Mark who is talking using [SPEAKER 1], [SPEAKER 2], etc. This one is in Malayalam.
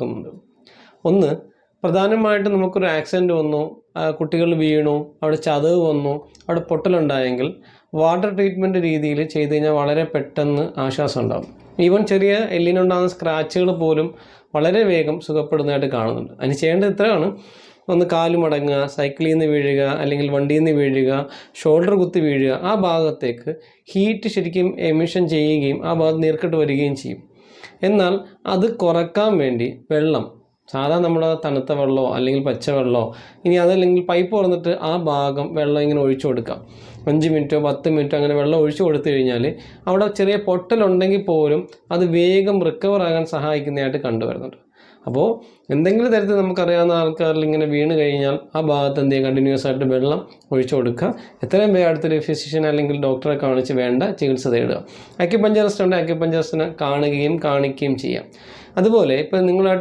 [SPEAKER 1] കൊടുക്കുന്നുണ്ട്. ഒന്ന്, പ്രധാനമായിട്ടും നമുക്കൊരു ആക്സിഡൻറ്റ് വന്നു, കുട്ടികൾ വീണു, അവിടെ ചതവ് വന്നു, അവിടെ പൊട്ടലുണ്ടായെങ്കിൽ വാട്ടർ ട്രീറ്റ്മെൻറ്റ് രീതിയിൽ ചെയ്ത് കഴിഞ്ഞാൽ വളരെ പെട്ടെന്ന് ആശ്വാസം ഉണ്ടാകും. ഈവൻ ചെറിയ എല്ലിനുണ്ടാകുന്ന സ്ക്രാച്ചുകൾ പോലും വളരെ വേഗം സുഖപ്പെടുന്നതായിട്ട് കാണുന്നുണ്ട്. അതിന് ചെയ്യേണ്ടത് ഇത്രയാണ്: ഒന്ന് കാല് മടങ്ങുക, സൈക്കിളിൽ നിന്ന് വീഴുക, അല്ലെങ്കിൽ വണ്ടിയിൽ നിന്ന് വീഴുക, ഷോൾഡർ കുത്തി വീഴുക. ആ ഭാഗത്തേക്ക് ഹീറ്റ് ശരിക്കും എമിഷൻ ചെയ്യുകയും ആ ഭാഗത്ത് നീർക്കെട്ട് വരികയും ചെയ്യും. എന്നാൽ അത് കുറക്കാൻ വേണ്ടി വെള്ളം, സാധാരണ നമ്മൾ തണുത്ത വെള്ളമോ അല്ലെങ്കിൽ പച്ചവെള്ളമോ, ഇനി അതല്ലെങ്കിൽ പൈപ്പ് തുറന്നിട്ട് ആ ഭാഗം വെള്ളം ഇങ്ങനെ ഒഴിച്ചു കൊടുക്കാം. 5 മിനിറ്റോ 10 മിനിറ്റോ അങ്ങനെ വെള്ളം ഒഴിച്ചു കൊടുത്തു കഴിഞ്ഞാൽ അവിടെ ചെറിയ പൊട്ടലുണ്ടെങ്കിൽ പോലും അത് വേഗം റിക്കവർ ആകാൻ സഹായിക്കുന്നതായിട്ട് കണ്ടുവരുന്നുണ്ട്. അപ്പോൾ എന്തെങ്കിലും തരത്തിൽ നമുക്കറിയാവുന്ന ആൾക്കാരിൽ ഇങ്ങനെ വീണ് കഴിഞ്ഞാൽ ആ ഭാഗത്ത് എന്ത് ചെയ്യുക, കണ്ടിന്യൂസ് ആയിട്ട് വെള്ളം ഒഴിച്ചു കൊടുക്കുക. എത്രയും വേഗം അടുത്തൊരു ഫിസിഷ്യൻ അല്ലെങ്കിൽ ഡോക്ടറെ കാണിച്ച് വേണ്ട ചികിത്സ തേടുക. അക്യുപഞ്ചറിസ്റ്റ് ഉണ്ട്, അക്യുപഞ്ചറിസ്റ്റിനെ കാണുകയും കാണിക്കുകയും ചെയ്യാം. അതുപോലെ ഇപ്പോൾ നിങ്ങളായിട്ട്